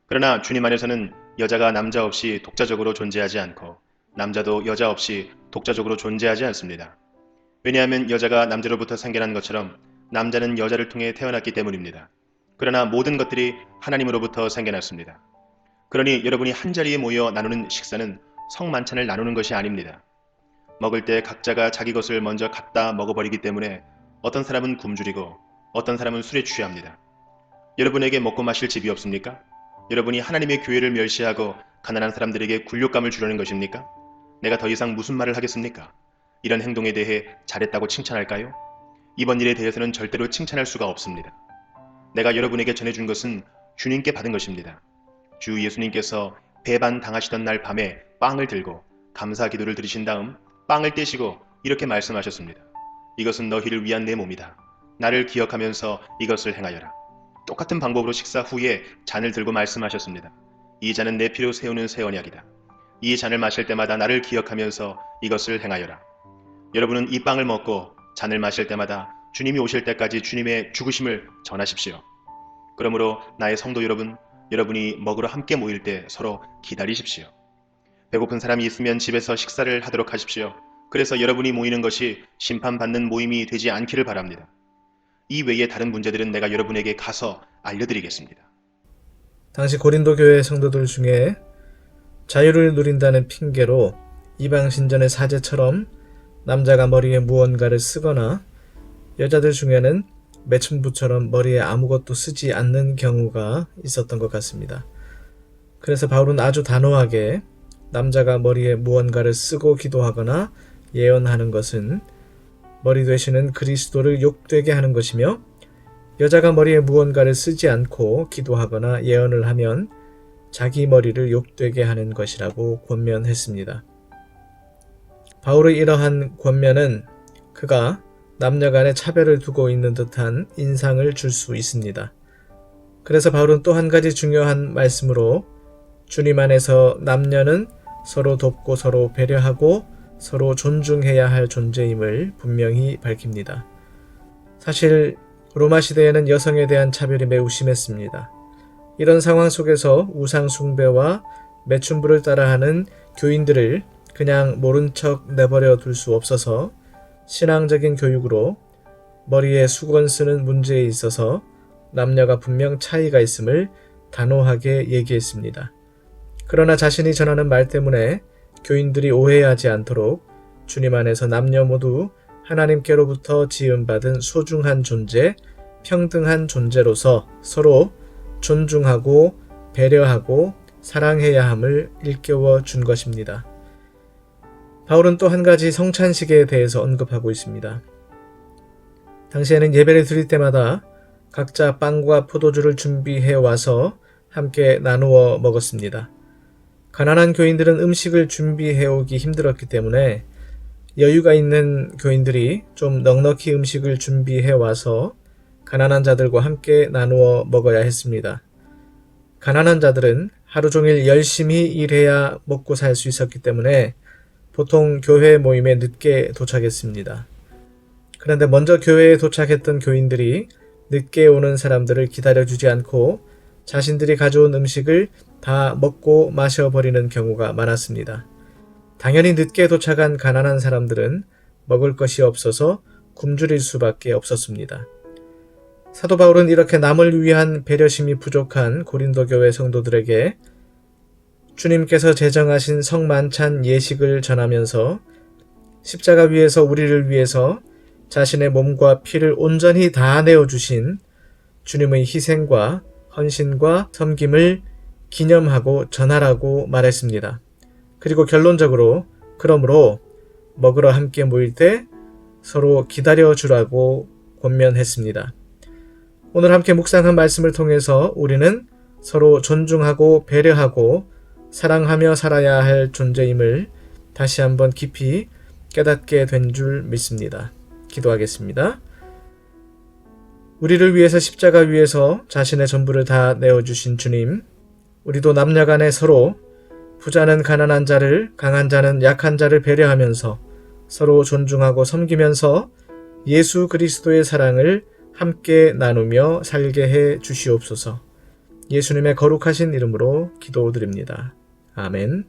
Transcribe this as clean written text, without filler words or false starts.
그러나 주님 안에서는 여자가 남자 없이 독자적으로 존재하지 않고 남자도 여자 없이 독자적으로 존재하지 않습니다. 왜냐하면 여자가 남자로부터 생겨난 것처럼 남자는 여자를 통해 태어났기 때문입니다. 그러나 모든 것들이 하나님으로부터 생겨났습니다. 그러니 여러분이 한자리에 모여 나누는 식사는 성만찬을 나누는 것이 아닙니다. 먹을 때 각자가 자기 것을 먼저 갖다 먹어버리기 때문에 어떤 사람은 굶주리고 어떤 사람은 술에 취합니다. 여러분에게 먹고 마실 집이 없습니까? 여러분이 하나님의 교회를 멸시하고 가난한 사람들에게 굴욕감을 주려는 것입니까? 내가 더 이상 무슨 말을 하겠습니까? 이런 행동에 대해 잘했다고 칭찬할까요? 이번 일에 대해서는 절대로 칭찬할 수가 없습니다. 내가 여러분에게 전해준 것은 주님께 받은 것입니다. 주 예수님께서 배반 당하시던 날 밤에 빵을 들고 감사 기도를 드리신 다음 빵을 떼시고 이렇게 말씀하셨습니다. 이것은 너희를 위한 내 몸이다. 나를 기억하면서 이것을 행하여라. 똑같은 방법으로 식사 후에 잔을 들고 말씀하셨습니다. 이 잔은 내 피로 세우는 새 언약이다. 이 잔을 마실 때마다 나를 기억하면서 이것을 행하여라. 여러분은 이 빵을 먹고 잔을 마실 때마다 주님이 오실 때까지 주님의 죽으심을 전하십시오. 그러므로 나의 성도 여러분, 여러분이 먹으러 함께 모일 때 서로 기다리십시오. 배고픈 사람이 있으면 집에서 식사를 하도록 하십시오. 그래서 여러분이 모이는 것이 심판받는 모임이 되지 않기를 바랍니다. 이 외에 다른 문제들은 내가 여러분에게 가서 알려드리겠습니다. 당시 고린도 교회 성도들 중에 자유를 누린다는 핑계로 이방 신전의 사제처럼 남자가 머리에 무언가를 쓰거나 여자들 중에는 매춘부처럼 머리에 아무것도 쓰지 않는 경우가 있었던 것 같습니다. 그래서 바울은 아주 단호하게 남자가 머리에 무언가를 쓰고 기도하거나 예언하는 것은 머리 되시는 그리스도를 욕되게 하는 것이며, 여자가 머리에 무언가를 쓰지 않고 기도하거나 예언을 하면 자기 머리를 욕되게 하는 것이라고 권면했습니다. 바울의 이러한 권면은 그가 남녀 간의 차별을 두고 있는 듯한 인상을 줄 수 있습니다. 그래서 바울은 또 한 가지 중요한 말씀으로 주님 안에서 남녀는 서로 돕고 서로 배려하고 서로 존중해야 할 존재임을 분명히 밝힙니다. 사실 로마 시대에는 여성에 대한 차별이 매우 심했습니다. 이런 상황 속에서 우상 숭배와 매춘부를 따라하는 교인들을 그냥 모른 척 내버려 둘 수 없어서 신앙적인 교육으로 머리에 수건 쓰는 문제에 있어서 남녀가 분명 차이가 있음을 단호하게 얘기했습니다. 그러나 자신이 전하는 말 때문에 교인들이 오해하지 않도록 주님 안에서 남녀 모두 하나님께로부터 지음받은 소중한 존재, 평등한 존재로서 서로 존중하고 배려하고 사랑해야 함을 일깨워 준 것입니다. 바울은 또 한 가지 성찬식에 대해서 언급하고 있습니다. 당시에는 예배를 드릴 때마다 각자 빵과 포도주를 준비해 와서 함께 나누어 먹었습니다. 가난한 교인들은 음식을 준비해 오기 힘들었기 때문에 여유가 있는 교인들이 좀 넉넉히 음식을 준비해 와서 가난한 자들과 함께 나누어 먹어야 했습니다. 가난한 자들은 하루 종일 열심히 일해야 먹고 살 수 있었기 때문에 보통 교회 모임에 늦게 도착했습니다. 그런데 먼저 교회에 도착했던 교인들이 늦게 오는 사람들을 기다려주지 않고 자신들이 가져온 음식을 다 먹고 마셔버리는 경우가 많았습니다. 당연히 늦게 도착한 가난한 사람들은 먹을 것이 없어서 굶주릴 수밖에 없었습니다. 사도 바울은 이렇게 남을 위한 배려심이 부족한 고린도 교회 성도들에게 주님께서 제정하신 성만찬 예식을 전하면서 십자가 위에서 우리를 위해서 자신의 몸과 피를 온전히 다 내어주신 주님의 희생과 헌신과 섬김을 기념하고 전하라고 말했습니다. 그리고 결론적으로 그러므로 먹으러 함께 모일 때 서로 기다려주라고 권면했습니다. 오늘 함께 묵상한 말씀을 통해서 우리는 서로 존중하고 배려하고 사랑하며 살아야 할 존재임을 다시 한번 깊이 깨닫게 된 줄 믿습니다. 기도하겠습니다. 우리를 위해서 십자가 위에서 자신의 전부를 다 내어주신 주님, 우리도 남녀 간에 서로 부자는 가난한 자를, 강한 자는 약한 자를 배려하면서 서로 존중하고 섬기면서 예수 그리스도의 사랑을 함께 나누며 살게 해 주시옵소서. 예수님의 거룩하신 이름으로 기도드립니다. 아멘.